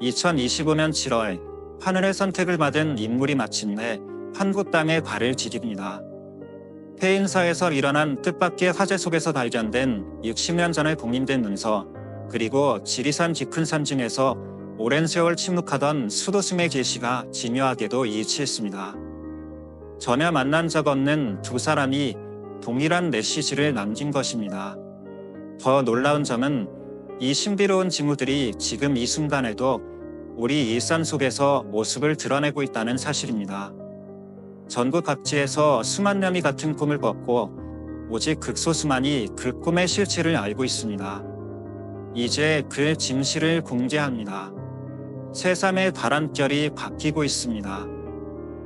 2025년 7월 하늘의 선택을 받은 인물이 마침내 한국 땅에 발을 디딥니다. 폐인사에서 일어난 뜻밖의 화재 속에서 발견된 60년 전에 봉인된 문서, 그리고 지리산 깊은 산 중에서 오랜 세월 침묵하던 수도승의 계시가 기묘하게도 일치했습니다. 전혀 만난 적 없는 두 사람이 동일한 메시지를 남긴 것입니다. 더 놀라운 점은 이 신비로운 징후들이 지금 이 순간에도 우리 일상 속에서 모습을 드러내고 있다는 사실입니다. 전국 각지에서 수만 명이 같은 꿈을 꿨고 오직 극소수만이 그 꿈의 실체를 알고 있습니다. 이제 그 진실을 공개합니다. 새삼의 바람결이 바뀌고 있습니다.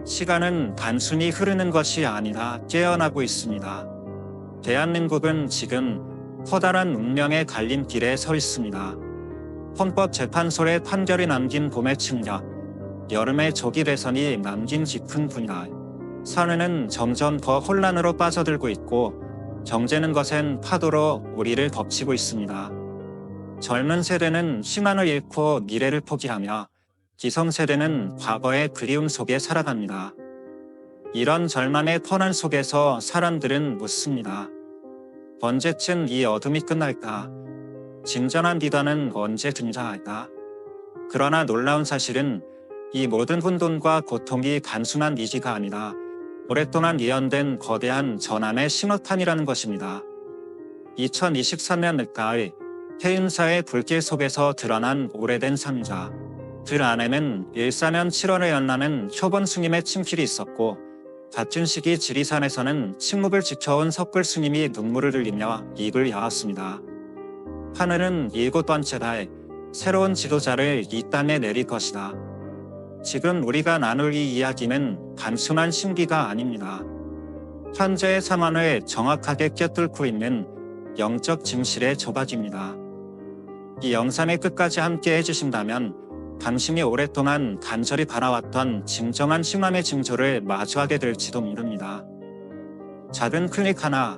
시간은 단순히 흐르는 것이 아니라 깨어나고 있습니다. 대한민국은 지금 커다란 운명의 갈림길에 서 있습니다. 헌법재판소의 판결이 남긴 봄의 침략, 여름의 조기 대선이 남긴 깊은 분열, 사회는 점점 더 혼란으로 빠져들고 있고 정제는 거센 파도로 우리를 덮치고 있습니다. 젊은 세대는 희망을 잃고 미래를 포기하며 기성세대는 과거의 그리움 속에 살아갑니다. 이런 절망의 터널 속에서 사람들은 묻습니다. 언제쯤 이 어둠이 끝날까? 진정한 비단은 언제 등장할까? 그러나 놀라운 사실은 이 모든 혼돈과 고통이 단순한 위기가 아니라 오랫동안 예언된 거대한 전환의 신호탄이라는 것입니다. 2023년 늦가을 폐인사의 불길 속에서 드러난 오래된 상자. 그 안에는 14년 7월에 연나는 효본 스님의 침필이 있었고 같은 시기 지리산에서는 침묵을 지켜온 섭불 스님이 눈물을 흘리며 입을 여왔습니다. 하늘은 7번째 달 새로운 지도자를 이 땅에 내릴 것이다. 지금 우리가 나눌 이 이야기는 단순한 신비가 아닙니다. 현재의 상황을 정확하게 꿰뚫고 있는 영적 진실의 조각입니다. 이 영상의 끝까지 함께 해주신다면 당신이 오랫동안 간절히 바라왔던 진정한 희망의 징조를 마주하게 될지도 모릅니다. 작은 클릭 하나,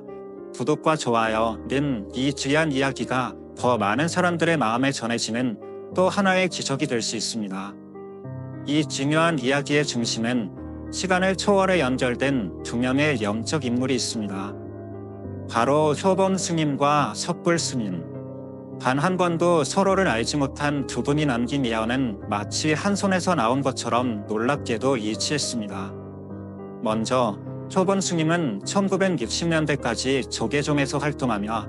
구독과 좋아요는 이 귀한 이야기가 더 많은 사람들의 마음에 전해지는 또 하나의 기적이 될 수 있습니다. 이 중요한 이야기의 중심엔 시간을 초월해 연결된 두 명의 영적 인물이 있습니다. 바로 효본 스님과 섭불 스님. 단 한 번도 서로를 알지 못한 두 분이 남긴 예언은 마치 한 손에서 나온 것처럼 놀랍게도 일치했습니다. 먼저 효본 스님은 1960년대까지 조계종에서 활동하며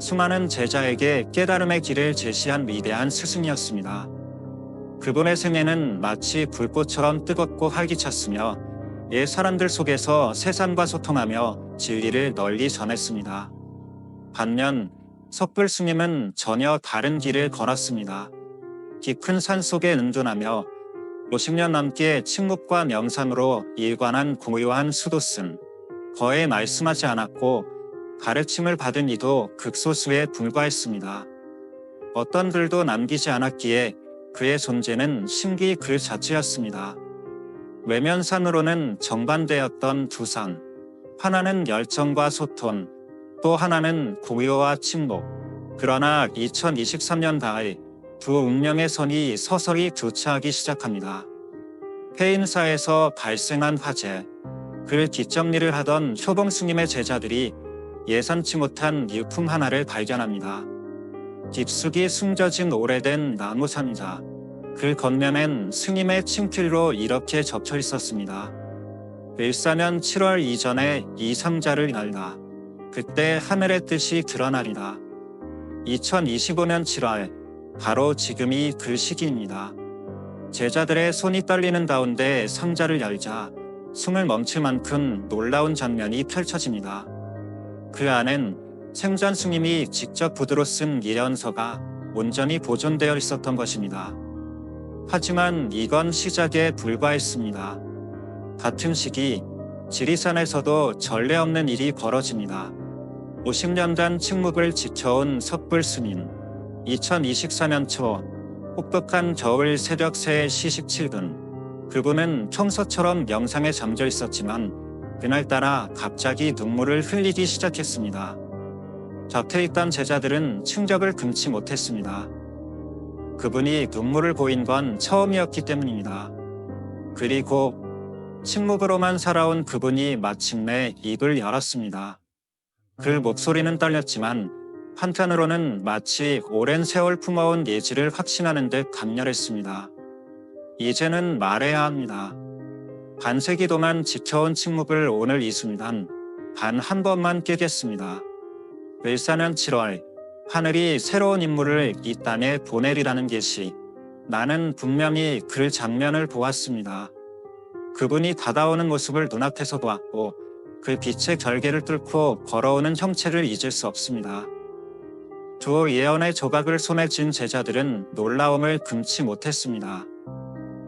수많은 제자에게 깨달음의 길을 제시한 위대한 스승이었습니다. 그분의 생애는 마치 불꽃처럼 뜨겁고 활기찼으며 옛 사람들 속에서 세상과 소통하며 진리를 널리 전했습니다. 반면 섭불 스님은 전혀 다른 길을 걸었습니다. 깊은 산 속에 은둔하며 50년 넘게 침묵과 명상으로 일관한 고요한 수도승. 거의 말씀하지 않았고 가르침을 받은 이도 극소수에 불과했습니다. 어떤 글도 남기지 않았기에 그의 존재는 신기 그 자체였습니다. 외면상으로는 정반대였던 두 상. 하나는 열정과 소통, 또 하나는 고요와 침묵. 그러나 2023년 가을 두 운명의 선이 서서히 교차하기 시작합니다. 폐인사에서 발생한 화재. 그 뒷정리를 하던 효봉 스님의 제자들이 예상치 못한 유품 하나를 발견합니다. 깊숙이 숨겨진 오래된 나무 상자. 그 겉면엔 스님의 침필로 이렇게 적혀 있었습니다. 14년 7월 이전에 이 상자를 열라. 그때 하늘의 뜻이 드러나리라. 2025년 7월, 바로 지금이 그 시기입니다. 제자들의 손이 떨리는 가운데 상자를 열자 숨을 멈출 만큼 놀라운 장면이 펼쳐집니다. 그 안엔 생전 스님이 직접 붓으로 쓴 예언서가 온전히 보존되어 있었던 것입니다. 하지만 이건 시작에 불과했습니다. 같은 시기 지리산에서도 전례 없는 일이 벌어집니다. 50년간 침묵을 지켜온 섭불 스님. 2024년 초 혹독한 겨울 새벽 3시 17분. 그분은 평소처럼 명상에 잠겨 있었지만 그날따라 갑자기 눈물을 흘리기 시작했습니다. 곁에 있던 제자들은 충격을 금치 못했습니다. 그분이 눈물을 보인 건 처음이었기 때문입니다. 그리고 침묵으로만 살아온 그분이 마침내 입을 열었습니다. 그 목소리는 떨렸지만 한편으로는 마치 오랜 세월 품어온 예지를 확신하는 듯 강렬했습니다. 이제는 말해야 합니다. 반세기 동안 지켜온 침묵을 오늘 이 순간 단 한 번만 깨겠습니다. 14년 7월 하늘이 새로운 인물을 이 땅에 보내리라는 계시. 나는 분명히 그 장면을 보았습니다. 그분이 다가오는 모습을 눈앞에서 보았고 그 빛의 결계를 뚫고 걸어오는 형체를 잊을 수 없습니다. 두 예언의 조각을 손에 쥔 제자들은 놀라움을 금치 못했습니다.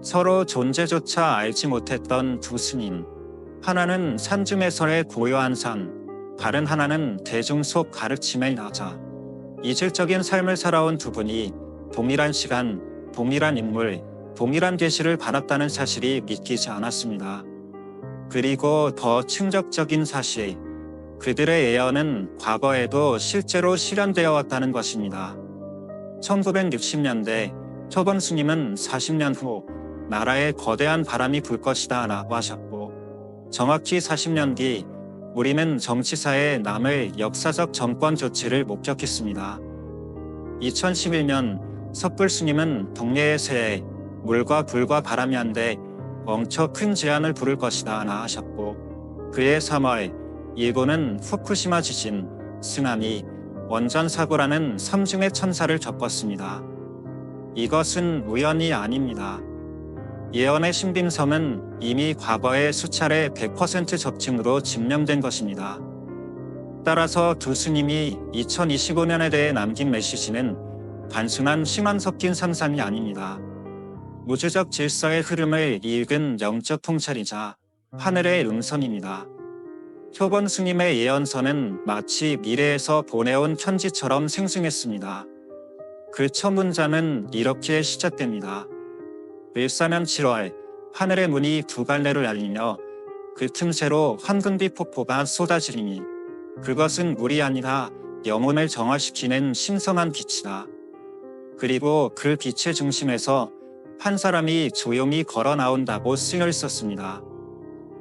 서로 존재조차 알지 못했던 두 스님. 하나는 산중에서의 고요한 산, 다른 하나는 대중 속 가르침의 나자. 이질적인 삶을 살아온 두 분이 동일한 시간, 동일한 인물, 동일한 계시를 받았다는 사실이 믿기지 않았습니다. 그리고 더 충격적인 사실, 그들의 예언은 과거에도 실제로 실현되어 왔다는 것입니다. 1960년대 초본 스님은 40년 후 나라에 거대한 바람이 불 것이다 라고 하셨고, 정확히 40년 뒤 우리는 정치사에 남을 역사적 정권 조치를 목격했습니다. 2011년 섣불 스님은 동네의 새에 물과 불과 바람이 한데 엄청 큰 재앙을 부를 것이다 라 하셨고, 그해 3월 일본은 후쿠시마 지진, 쓰나미, 원전 사고라는 삼중의 천사를 겪었습니다. 이것은 우연이 아닙니다. 예언의 신빙성은 이미 과거에 수차례 100% 적증으로 증명된 것입니다. 따라서 두 스님이 2025년에 대해 남긴 메시지는 단순한 희망 섞인 상상이 아닙니다. 우주적 질서의 흐름을 읽은 영적 통찰이자 하늘의 음성입니다. 초본 스님의 예언서는 마치 미래에서 보내온 편지처럼 생생했습니다. 그 첫 문장은 이렇게 시작됩니다. 14년 7월 하늘의 문이 두 갈래로 열리며 그 틈새로 황금빛 폭포가 쏟아지리니 그것은 물이 아니라 영혼을 정화시키는 신성한 빛이다. 그리고 그 빛의 중심에서 한 사람이 조용히 걸어 나온다고 쓰여 있었습니다.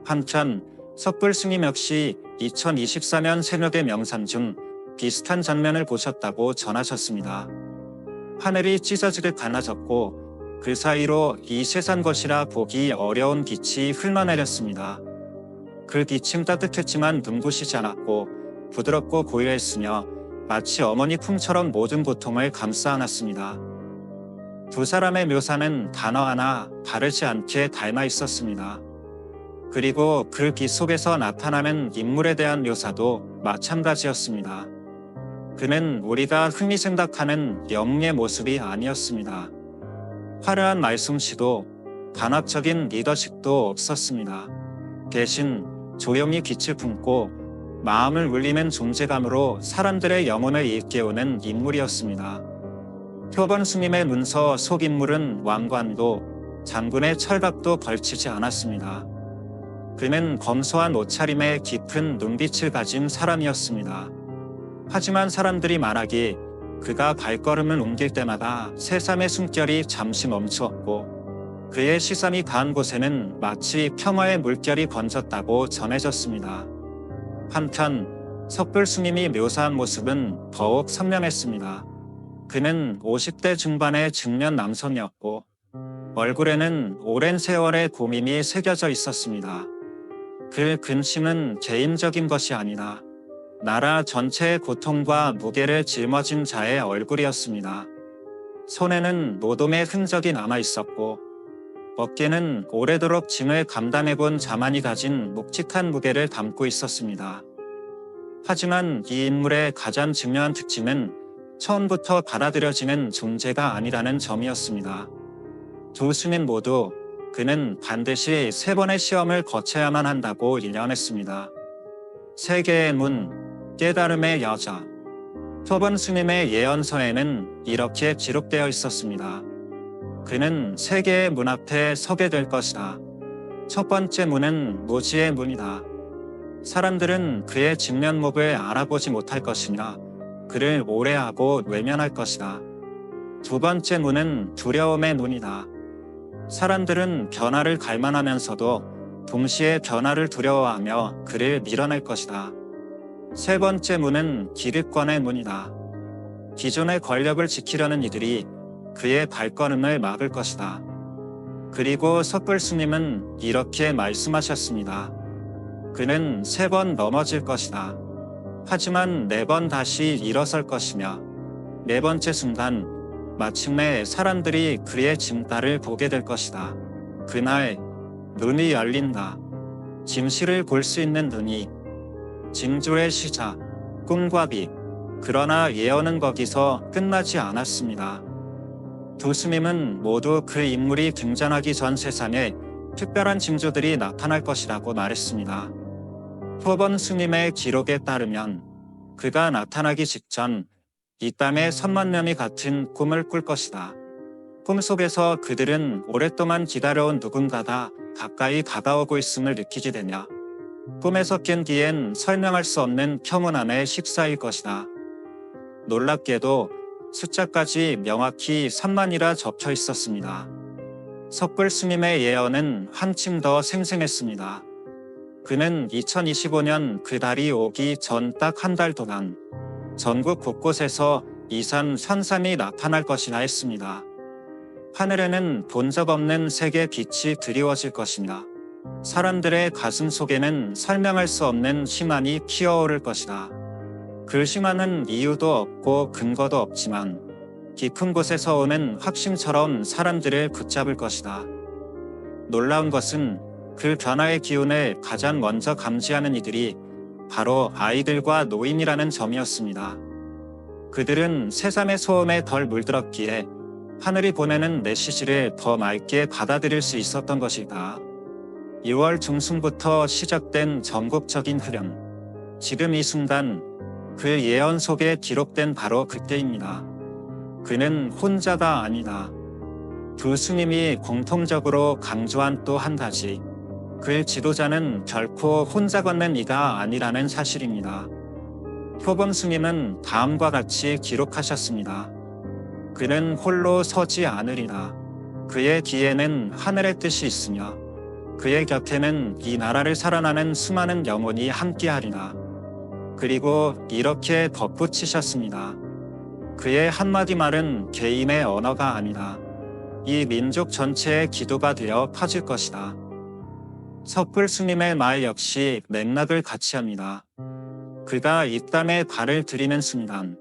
한편 섣불 스님 역시 2024년 새벽의 명상 중 비슷한 장면을 보셨다고 전하셨습니다. 하늘이 찢어지듯 갈라졌고 그 사이로 이 세상 것이라 보기 어려운 빛이 흘러내렸습니다. 그 빛은 따뜻했지만 눈부시지 않았고 부드럽고 고요했으며 마치 어머니 품처럼 모든 고통을 감싸 안았습니다. 두 사람의 묘사는 단어 하나 다르지 않게 닮아 있었습니다. 그리고 그 빛 속에서 나타나는 인물에 대한 묘사도 마찬가지였습니다. 그는 우리가 흔히 생각하는 영웅의 모습이 아니었습니다. 화려한 말솜씨도 단합적인 리더십도 없었습니다. 대신 조용히 빛을 품고 마음을 울리는 존재감으로 사람들의 영혼을 일깨우는 인물이었습니다. 표본 스님의 문서 속 인물은 왕관도 장군의 철갑도 걸치지 않았습니다. 그는 검소한 옷차림에 깊은 눈빛을 가진 사람이었습니다. 하지만 사람들이 말하기 그가 발걸음을 옮길 때마다 새삼의 숨결이 잠시 멈추었고 그의 시선이 닿은 곳에는 마치 평화의 물결이 번졌다고 전해졌습니다. 한편 섣불 스님이 묘사한 모습은 더욱 선명했습니다. 그는 50대 중반의 중년 남성이었고 얼굴에는 오랜 세월의 고민이 새겨져 있었습니다. 그 근심은 개인적인 것이 아니라 나라 전체의 고통과 무게를 짊어진 자의 얼굴이었습니다. 손에는 노동의 흔적이 남아 있었고 어깨는 오래도록 짐을 감당해본 자만이 가진 묵직한 무게를 담고 있었습니다. 하지만 이 인물의 가장 중요한 특징은 처음부터 받아들여지는 존재가 아니라는 점이었습니다. 두 스님 모두 그는 반드시 3번의 시험을 거쳐야만 한다고 일념했습니다. 세계의 문, 깨달음의 여자. 초본 스님의 예언서에는 이렇게 기록되어 있었습니다. 그는 세계의 문 앞에 서게 될 것이다. 첫 번째 문은 무지의 문이다. 사람들은 그의 진면목을 알아보지 못할 것이며 그를 오래하고 외면할 것이다. 두 번째 문은 두려움의 문이다. 사람들은 변화를 갈망하면서도 동시에 변화를 두려워하며 그를 밀어낼 것이다. 세 번째 문은 기득권의 문이다. 기존의 권력을 지키려는 이들이 그의 발걸음을 막을 것이다. 그리고 섣불스님은 이렇게 말씀하셨습니다. 그는 3번 넘어질 것이다. 하지만 4번 다시 일어설 것이며 4번째 순간 마침내 사람들이 그의 진가를 보게 될 것이다. 그날 눈이 열린다. 짐실을 볼 수 있는 눈이. 징조의 시작, 꿈과 빛. 그러나 예언은 거기서 끝나지 않았습니다. 두 스님은 모두 그 인물이 등장하기 전 세상에 특별한 징조들이 나타날 것이라고 말했습니다. 표본 스님의 기록에 따르면 그가 나타나기 직전 이 땅에 3만 명이 같은 꿈을 꿀 것이다. 꿈속에서 그들은 오랫동안 기다려온 누군가가 가까이 다가오고 있음을 느끼게 되며 꿈에서 깬 뒤엔 설명할 수 없는 평온함의 식사일 것이다. 놀랍게도 숫자까지 명확히 3만이라 적혀 있었습니다. 섣불 스님의 예언은 한층 더 생생했습니다. 그는 2025년 그 달이 오기 전 딱 한 달 동안 전국 곳곳에서 이산 산삼이 나타날 것이라 했습니다. 하늘에는 본 적 없는 색의 빛이 드리워질 것이며 사람들의 가슴 속에는 설명할 수 없는 희망이 피어오를 것이다. 그 희망은 이유도 없고 근거도 없지만 깊은 곳에서 오는 확신처럼 사람들을 붙잡을 것이다. 놀라운 것은 그 변화의 기운을 가장 먼저 감지하는 이들이 바로 아이들과 노인이라는 점이었습니다. 그들은 새삼의 소음에 덜 물들었기에 하늘이 보내는 메시지를 더 맑게 받아들일 수 있었던 것이다. 6월 중순부터 시작된 전국적인 흐름. 지금 이 순간 그 예언 속에 기록된 바로 그때입니다. 그는 혼자가 아니다. 두 스님이 공통적으로 강조한 또 한 가지. 그 지도자는 결코 혼자 걷는 이가 아니라는 사실입니다. 표범 스님은 다음과 같이 기록하셨습니다. 그는 홀로 서지 않으리라. 그의 뒤에는 하늘의 뜻이 있으며 그의 곁에는 이 나라를 살아나는 수많은 영혼이 함께하리라. 그리고 이렇게 덧붙이셨습니다. 그의 한마디 말은 개인의 언어가 아니라 이 민족 전체의 기도가 되어 퍼질 것이다. 섣불 스님의 말 역시 맥락을 같이 합니다. 그가 이 땅에 발을 들이는 순간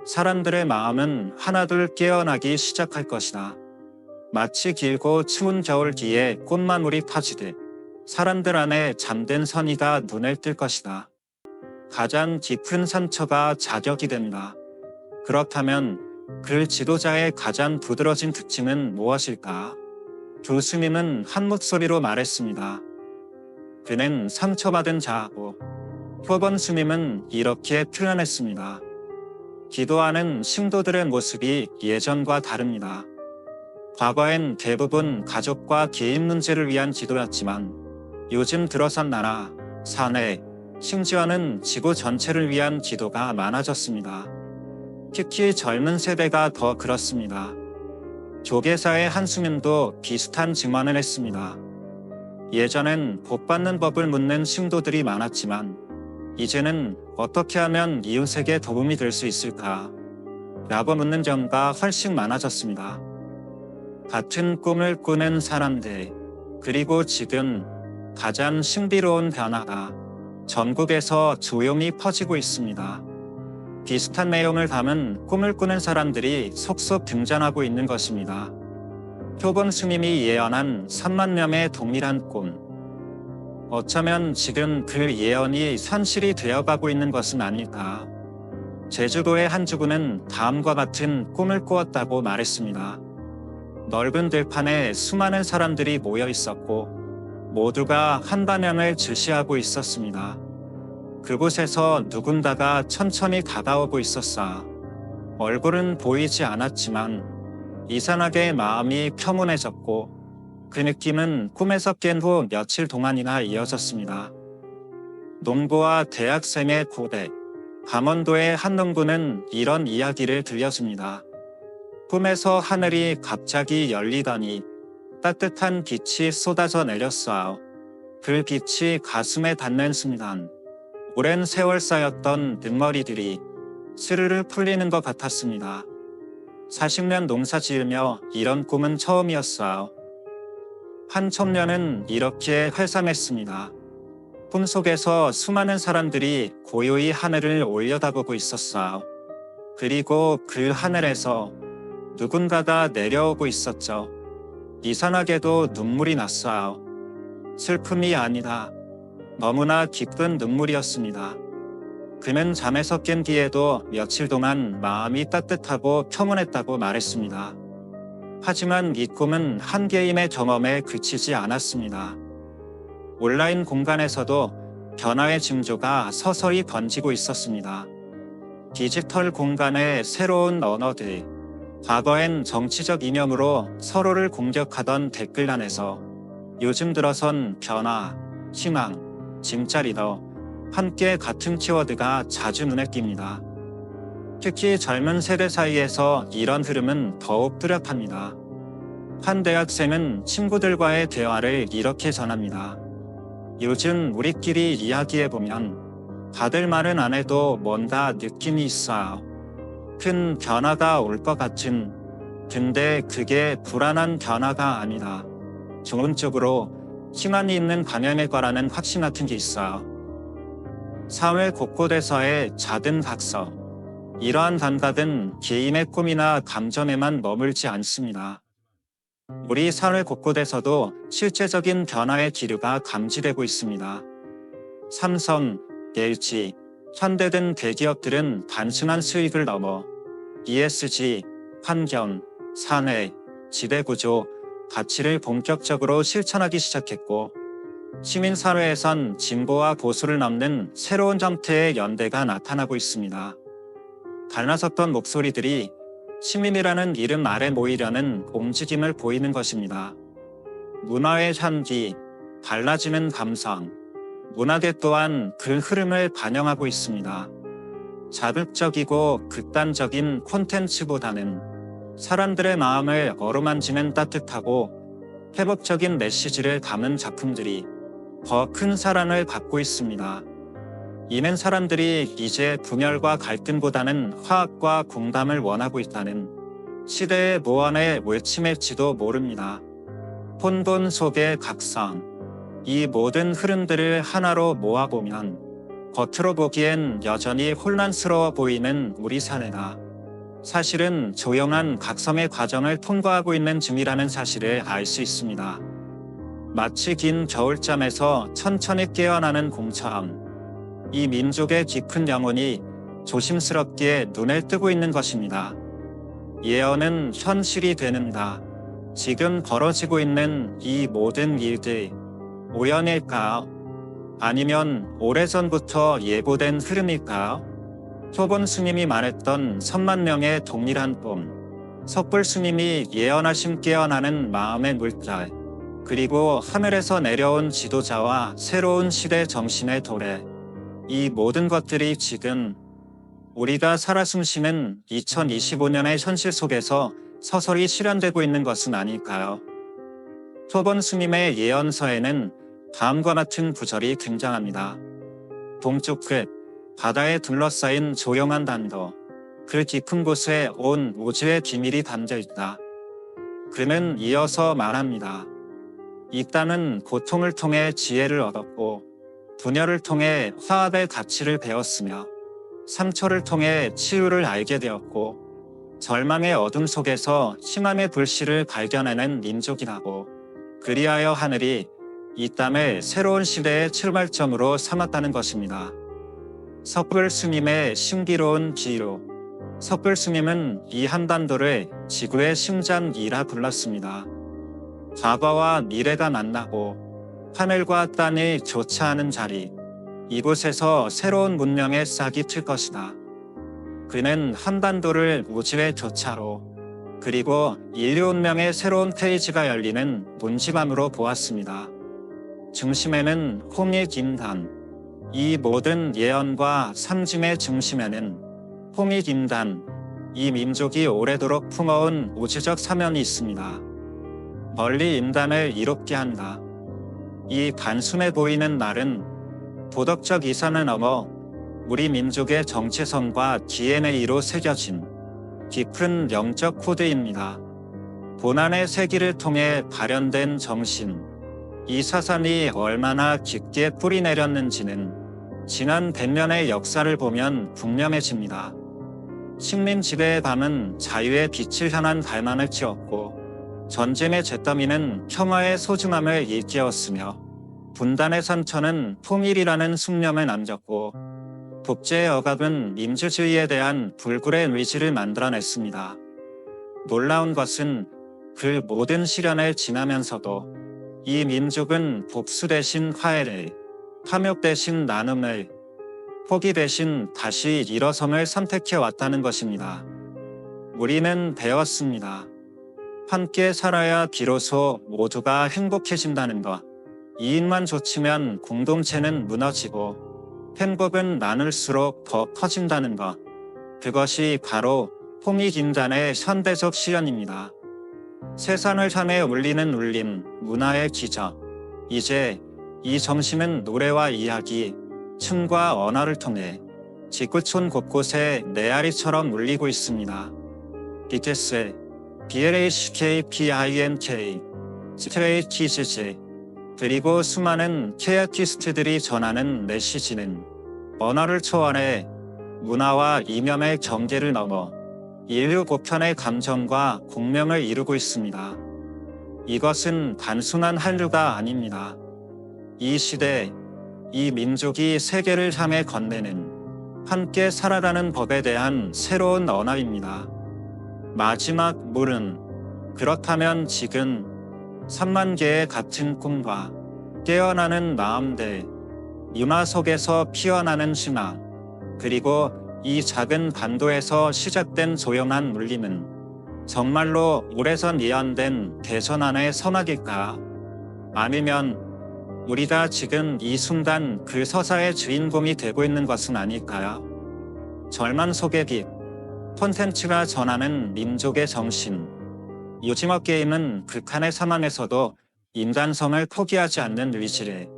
사람들의 마음은 하나둘 깨어나기 시작할 것이다. 마치 길고 추운 겨울 뒤에 꽃망울이 퍼지듯 사람들 안에 잠든 선의가 눈을 뜰 것이다. 가장 깊은 상처가 자격이 된다. 그렇다면 그 지도자의 가장 두드러진 특징은 무엇일까? 두 스님은 한 목소리로 말했습니다. 그는 상처받은 자고, 표본 스님은 이렇게 표현했습니다. 기도하는 신도들의 모습이 예전과 다릅니다. 과거엔 대부분 가족과 개인 문제를 위한 기도였지만 요즘 들어선 나라, 사회, 심지어는 지구 전체를 위한 기도가 많아졌습니다. 특히 젊은 세대가 더 그렇습니다. 조계사의 한 스님도 비슷한 증언을 했습니다. 예전엔 복받는 법을 묻는 신도들이 많았지만 이제는 어떻게 하면 이웃에게 도움이 될 수 있을까? 라고 묻는 경우가 훨씬 많아졌습니다. 같은 꿈을 꾸는 사람들, 그리고 지금 가장 신비로운 변화가 전국에서 조용히 퍼지고 있습니다. 비슷한 내용을 담은 꿈을 꾸는 사람들이 속속 등장하고 있는 것입니다. 표본 스님이 예언한 3만 명의 동일한 꿈. 어쩌면 지금 그 예언이 현실이 되어가고 있는 것은 아닐까. 제주도의 한 주부는 다음과 같은 꿈을 꾸었다고 말했습니다. 넓은 들판에 수많은 사람들이 모여 있었고 모두가 한 방향을 주시하고 있었습니다. 그곳에서 누군가가 천천히 다가오고 있었어. 얼굴은 보이지 않았지만 이상하게 마음이 평온해졌고 그 느낌은 꿈에서 깬 후 며칠 동안이나 이어졌습니다. 농부와 대학생의 고백. 강원도의 한 농부는 이런 이야기를 들려줍니다. 꿈에서 하늘이 갑자기 열리더니 따뜻한 빛이 쏟아져 내렸어요. 그 빛이 가슴에 닿는 순간 오랜 세월 쌓였던 눈머리들이 스르르 풀리는 것 같았습니다. 40년 농사 지으며 이런 꿈은 처음이었어요. 한 청년은 이렇게 회상했습니다. 꿈속에서 수많은 사람들이 고요히 하늘을 올려다보고 있었어요. 그리고 그 하늘에서 누군가가 내려오고 있었죠. 이상하게도 눈물이 났어요. 슬픔이 아니다. 너무나 깊은 눈물이었습니다. 그는 잠에서 깬 뒤에도 며칠 동안 마음이 따뜻하고 평온했다고 말했습니다. 하지만 이 꿈은 한 개인의 경험에 그치지 않았습니다. 온라인 공간에서도 변화의 징조가 서서히 번지고 있었습니다. 디지털 공간의 새로운 언어들, 과거엔 정치적 이념으로 서로를 공격하던 댓글란에서 요즘 들어선 변화, 희망, 진짜 리더, 함께 같은 키워드가 자주 눈에 띕니다. 특히 젊은 세대 사이에서 이런 흐름은 더욱 뚜렷합니다. 한 대학생은 친구들과의 대화를 이렇게 전합니다. 요즘 우리끼리 이야기해보면 다들 말은 안 해도 뭔가 느낌이 있어요. 큰 변화가 올 것 같은, 근데 그게 불안한 변화가 아니다. 좋은 쪽으로 희망이 있는 방향일 거라는 확신 같은 게 있어요. 사회 곳곳에서의 작은 각서, 이러한 감각은 개인의 꿈이나 감정에만 머물지 않습니다. 우리 사회 곳곳에서도 실제적인 변화의 기류가 감지되고 있습니다. 삼성, LG, 현대 등 대기업들은 단순한 수익을 넘어 ESG, 환경, 사회, 지배구조, 가치를 본격적으로 실천하기 시작했고, 시민사회에선 진보와 보수를 넘는 새로운 형태의 연대가 나타나고 있습니다. 갈라섰던 목소리들이 시민이라는 이름 아래 모이려는 움직임을 보이는 것입니다. 문화의 향기, 달라지는 감성, 문화계 또한 그 흐름을 반영하고 있습니다. 자극적이고 극단적인 콘텐츠보다는 사람들의 마음을 어루만지는 따뜻하고 회복적인 메시지를 담은 작품들이 더 큰 사랑을 받고 있습니다. 이는 사람들이 이제 분열과 갈등보다는 화합과 공감을 원하고 있다는 시대의 무언의 외침일지도 모릅니다. 혼돈 속의 각성, 이 모든 흐름들을 하나로 모아보면 겉으로 보기엔 여전히 혼란스러워 보이는 우리 사회가 사실은 조용한 각성의 과정을 통과하고 있는 중이라는 사실을 알 수 있습니다. 마치 긴 겨울잠에서 천천히 깨어나는 곰처럼 이 민족의 깊은 영혼이 조심스럽게 눈을 뜨고 있는 것입니다. 예언은 현실이 되는가? 지금 벌어지고 있는 이 모든 일들 우연일까요? 아니면 오래전부터 예고된 흐름일까요? 초본 스님이 말했던 천만명의 동일한 꿈, 섣불 스님이 예언하신 깨어나는 마음의 물결, 그리고 하늘에서 내려온 지도자와 새로운 시대 정신의 도래, 이 모든 것들이 지금 우리가 살아 숨쉬는 2025년의 현실 속에서 서서히 실현되고 있는 것은 아닐까요? 초본 스님의 예언서에는 다음과 같은 구절이 등장합니다. 동쪽 끝, 바다에 둘러싸인 조용한 단도, 그 깊은 곳에 온 우주의 비밀이 담겨있다. 그는 이어서 말합니다. 이 땅은 고통을 통해 지혜를 얻었고 분열을 통해 화합의 가치를 배웠으며 상처를 통해 치유를 알게 되었고 절망의 어둠 속에서 희망의 불씨를 발견하는 민족이라고, 그리하여 하늘이 이 땅을 새로운 시대의 출발점으로 삼았다는 것입니다. 섣불 스님의 신비로운 비유. 섣불 스님은 이 한반도를 지구의 심장이라 불렀습니다. 과거와 미래가 만나고 하늘과 땅이 교차하는 자리, 이곳에서 새로운 문명의 싹이 틀 것이다. 그는 한반도를 우주의 교차로, 그리고 인류 운명의 새로운 페이지가 열리는 문지방으로 보았습니다. 중심에는 홍익 임단, 이 모든 예언과 상징의 중심에는 홍익 임단, 이 민족이 오래도록 품어온 우주적 사명이 있습니다. 멀리 인간을 이롭게 한다. 이 단순해 보이는 말은 도덕적 이산을 넘어 우리 민족의 정체성과 DNA로 새겨진 깊은 영적 코드입니다. 고난의 세기를 통해 발현된 정신, 이 사상이 얼마나 깊게 뿌리내렸는지는 지난 100년의 역사를 보면 분명해집니다. 식민지배의 밤은 자유의 빛을 향한 발만을 찌었고, 전쟁의 잿더미는 평화의 소중함을 일깨웠으며, 분단의 상처는 통일이라는 숭념을 남겼고, 독재의 억압은 민주주의에 대한 불굴의 의지를 만들어냈습니다. 놀라운 것은 그 모든 시련을 지나면서도 이 민족은 복수 대신 화해를, 탐욕 대신 나눔을, 포기 대신 다시 일어섬을 선택해 왔다는 것입니다. 우리는 배웠습니다. 함께 살아야 비로소 모두가 행복해진다는 것. 이익만 좇으면 공동체는 무너지고 행복은 나눌수록 더 커진다는 것. 그것이 바로 홍익인간의 현대적 시연입니다. 세상을 향해 울리는 울림, 문화의 기적. 이제 이 정신은 노래와 이야기, 춤과 언어를 통해 지구촌 곳곳에 메아리처럼 울리고 있습니다. BTS, BLACKPINK, 스트레이 키즈즈, 그리고 수많은 K-아티스트들이 전하는 메시지는 언어를 초월해 문화와 이념의 경계를 넘어 인류 보편의 감정과 공명을 이루고 있습니다. 이것은 단순한 한류가 아닙니다. 이 시대, 이 민족이 세계를 향해 건네는 함께 살아가는 법에 대한 새로운 언어입니다. 마지막 물은 그렇다면 지금 3만 개의 같은 꿈과 깨어나는 마음들, 윤화 속에서 피어나는 희망, 그리고 이 작은 반도에서 시작된 조용한 울림은 정말로 오래전 예언된 대전환의 선악일까? 아니면 우리가 지금 이 순간 그 서사의 주인공이 되고 있는 것은 아닐까요? 절망 속의 빛, 콘텐츠가 전하는 민족의 정신. 오징어 게임은 극한의 상황에서도 인간성을 포기하지 않는 의지를,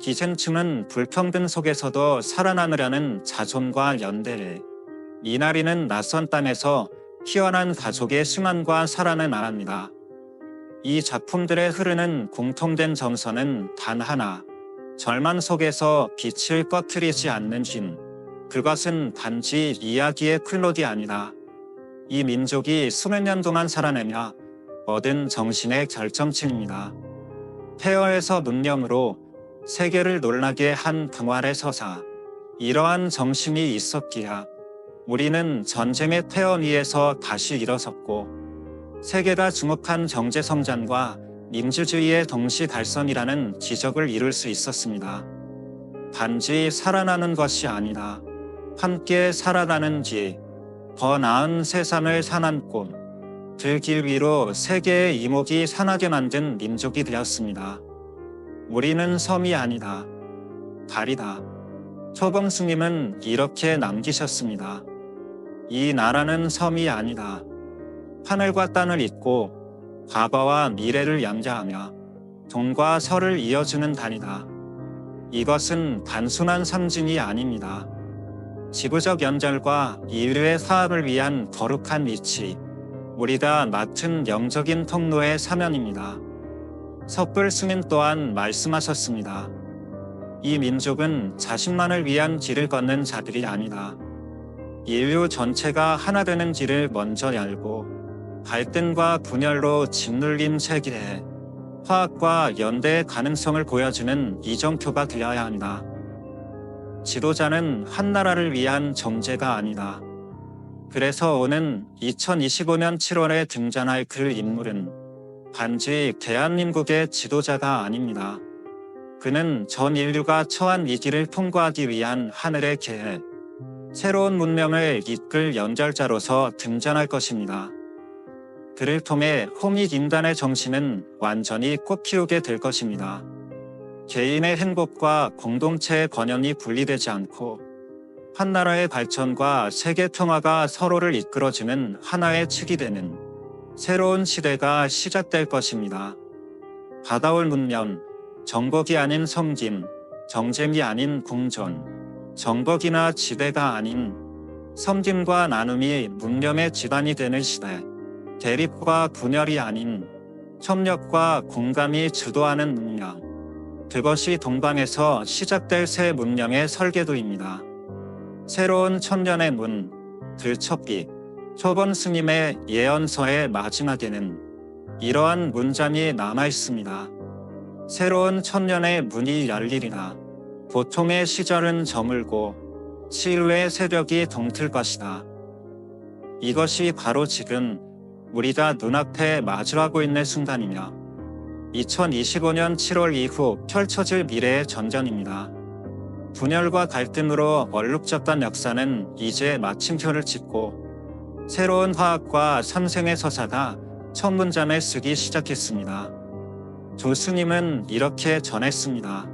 기생충은 불평등 속에서도 살아남으려는 자존과 연대를, 이날이는 낯선 땅에서 피어난 가족의 순환과 사랑을 말합니다. 이 작품들에 흐르는 공통된 정서는 단 하나, 절망 속에서 빛을 꺼트리지 않는 힘. 그것은 단지 이야기의 클롯이 아니다. 이 민족이 수백 년 동안 살아내며 얻은 정신의 결정체입니다. 폐허에서 문명으로 세계를 놀라게 한 부활의 서사. 이러한 정신이 있었기야 우리는 전쟁의 태연 위에서 다시 일어섰고 세계가 주목한 경제 성장과 민주주의의 동시 달성이라는 기적을 이룰 수 있었습니다. 단지 살아나는 것이 아니다. 함께 살아가는 길, 더 나은 세상을 사는 꿈, 그 길 위로 세계의 이목이 상하게 만든 민족이 되었습니다. 우리는 섬이 아니다. 달이다. 초봉스님은 이렇게 남기셨습니다. 이 나라는 섬이 아니다. 하늘과 땅을 잇고 과거와 미래를 양자하며 동과 서를 이어주는 단이다. 이것은 단순한 상징이 아닙니다. 지구적 연결과 인류의 사업을 위한 거룩한 위치, 우리가 맡은 영적인 통로의 사명입니다. 섣불 스님 또한 말씀하셨습니다. 이 민족은 자신만을 위한 길을 걷는 자들이 아니다. 인류 전체가 하나 되는 길을 먼저 열고 갈등과 분열로 짓눌린 세계에 화합과 연대의 가능성을 보여주는 이정표가 되어야 한다. 지도자는 한 나라를 위한 정제가 아니다. 그래서 오는 2025년 7월에 등장할 그 인물은 단지 대한민국의 지도자가 아닙니다. 그는 전 인류가 처한 위기를 통과하기 위한 하늘의 계획, 새로운 문명을 이끌 연결자로서 등장할 것입니다. 그를 통해 홍익인간의 정신은 완전히 꽃피우게 될 것입니다. 개인의 행복과 공동체의 번영이 분리되지 않고 한 나라의 발전과 세계 평화가 서로를 이끌어주는 하나의 축이 되는 새로운 시대가 시작될 것입니다. 다가올 문명, 정복이 아닌 섬김, 정쟁이 아닌 공존, 정복이나 지배가 아닌 섬김과 나눔이 문명의 기반이 되는 시대, 대립과 분열이 아닌 협력과 공감이 주도하는 문명, 그것이 동방에서 시작될 새 문명의 설계도입니다. 새로운 천년의 문, 들첩기, 초본 스님의 예언서의 마지막에는 이러한 문장이 남아 있습니다. 새로운 천년의 문이 열리리라. 고통의 시절은 저물고 치유의 세력이 동틀 것이다. 이것이 바로 지금 우리가 눈앞에 마주하고 있는 순간이며 2025년 7월 이후 펼쳐질 미래의 전전입니다. 분열과 갈등으로 얼룩졌던 역사는 이제 마침표를 찍고 새로운 화학과 삼생의 서사가 첫 문장을 쓰기 시작했습니다. 조스님은 이렇게 전했습니다.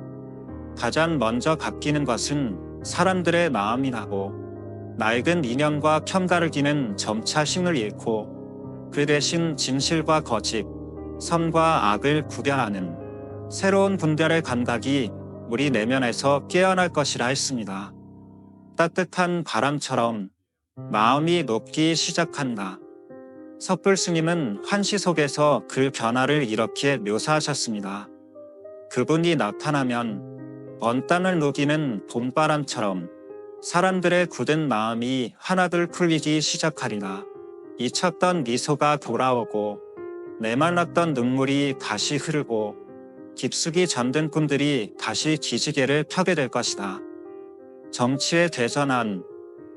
가장 먼저 바뀌는 것은 사람들의 마음이라고. 낡은 이념과 편가르기는 점차 힘을 잃고 그 대신 진실과 거짓, 선과 악을 구별하는 새로운 분별의 감각이 우리 내면에서 깨어날 것이라 했습니다. 따뜻한 바람처럼 마음이 녹기 시작한다. 섣불 스님은 환시 속에서 그 변화를 이렇게 묘사하셨습니다. 그분이 나타나면 먼 땅을 녹이는 봄바람처럼 사람들의 굳은 마음이 하나둘 풀리기 시작하리라. 잊혔던 미소가 돌아오고 메말랐던 눈물이 다시 흐르고 깊숙이 잠든 꿈들이 다시 기지개를 펴게 될 것이다. 정치에 대전한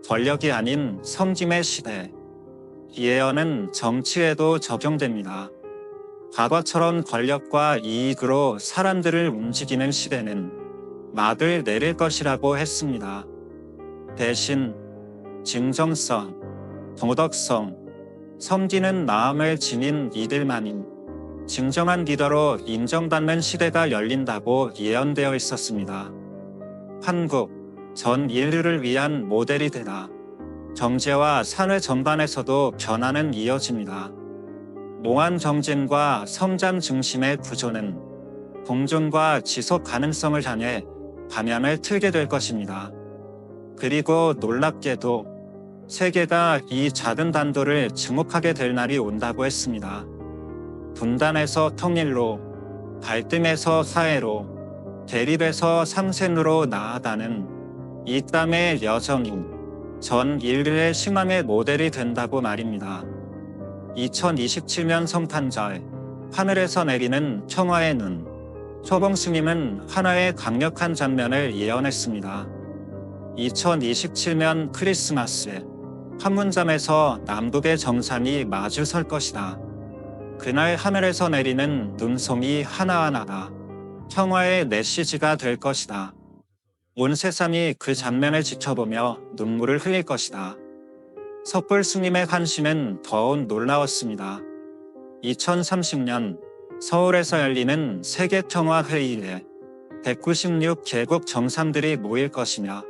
권력이 아닌 섬김의 시대. 이 예언은 정치에도 적용됩니다. 과거처럼 권력과 이익으로 사람들을 움직이는 시대는 막을 내릴 것이라고 했습니다. 대신 진정성, 도덕성, 섬기는 마음을 지닌 이들만인 진정한 리더로 인정받는 시대가 열린다고 예언되어 있었습니다. 한국, 전 인류를 위한 모델이 되라. 경제와 사회 전반에서도 변화는 이어집니다. 몽환 정진과 성장 중심의 구조는 공존과 지속 가능성을 향해 방향을 틀게 될 것입니다. 그리고 놀랍게도 세계가 이 작은 단도를 증오하게 될 날이 온다고 했습니다. 분단에서 통일로, 갈등에서 사회로, 대립에서 상생으로 나아가는 이 땅의 여정이 전 인류의 희망의 모델이 된다고 말입니다. 2027년 성탄절, 하늘에서 내리는 평화의 눈. 초봉 스님은 하나의 강력한 장면을 예언했습니다. 2027년 크리스마스, 판문점에서 남북의 정상이 마주 설 것이다. 그날 하늘에서 내리는 눈송이 하나하나가 평화의 메시지가 될 것이다. 온 세상이 그 장면을 지켜보며 눈물을 흘릴 것이다. 섣불 스님의 환시는 더욱 놀라웠습니다. 2030년 서울에서 열리는 세계평화회의에 196개국 정상들이 모일 것이며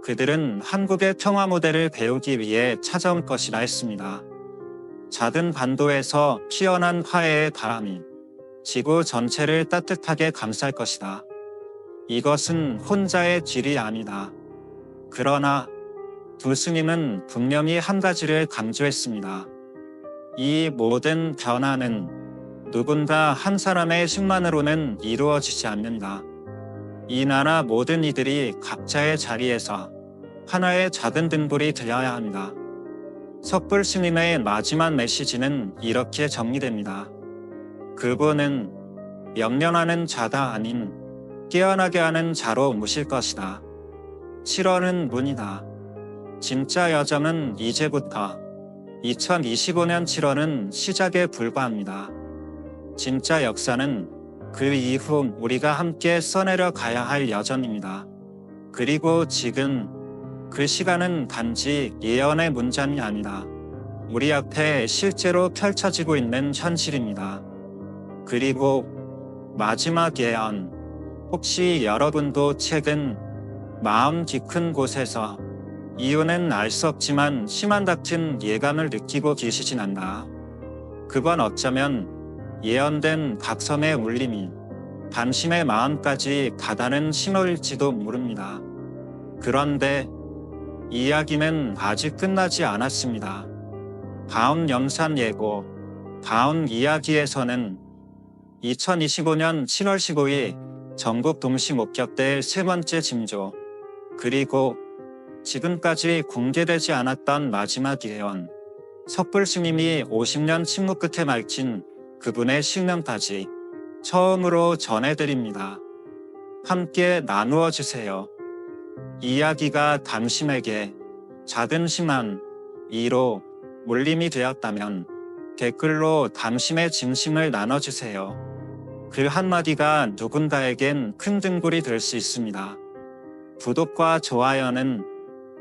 그들은 한국의 평화 모델을 배우기 위해 찾아온 것이라 했습니다. 작은 반도에서 피어난 화해의 바람이 지구 전체를 따뜻하게 감쌀 것이다. 이것은 혼자의 길이 아니다. 그러나 두 스님은 분명히 한 가지를 강조했습니다. 이 모든 변화는 누군가 한 사람의 힘만으로는 이루어지지 않는다. 이 나라 모든 이들이 각자의 자리에서 하나의 작은 등불이 되어야 합니다. 섣불 스님의 마지막 메시지는 이렇게 정리됩니다. 그분은 영련하는 자가 아닌 깨어나게 하는 자로 모실 것이다. 7월은 문이다. 진짜 여정은 이제부터 2025년 7월은 시작에 불과합니다. 진짜 역사는 그 이후 우리가 함께 써내려 가야 할 여정입니다. 그리고 지금 그 시간은 단지 예언의 문장이 아니라 우리 앞에 실제로 펼쳐지고 있는 현실입니다. 그리고 마지막 예언. 혹시 여러분도 최근 마음 깊은 곳에서 이유는 알 수 없지만 심한 닥친 예감을 느끼고 계시진 않나. 그건 어쩌면 예언된 각성의 울림이 당신의 마음까지 다다른 신호일지도 모릅니다. 그런데 이야기는 아직 끝나지 않았습니다. 다음 영상 예고, 다음 이야기에서는 2025년 7월 15일 전국 동시 목격될 세 번째 징조, 그리고 지금까지 공개되지 않았던 마지막 예언, 섣불 스님이 50년 침묵 끝에 밝힌 그분의 실명까지 처음으로 전해드립니다. 함께 나누어 주세요. 이야기가 당신에게 작은 희망, 위로, 울림이 되었다면 댓글로 당신의 진심을 나눠주세요. 글 한마디가 누군가에겐 큰 등불이 될 수 있습니다. 구독과 좋아요는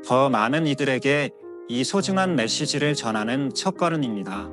더 많은 이들에게 이 소중한 메시지를 전하는 첫걸음입니다.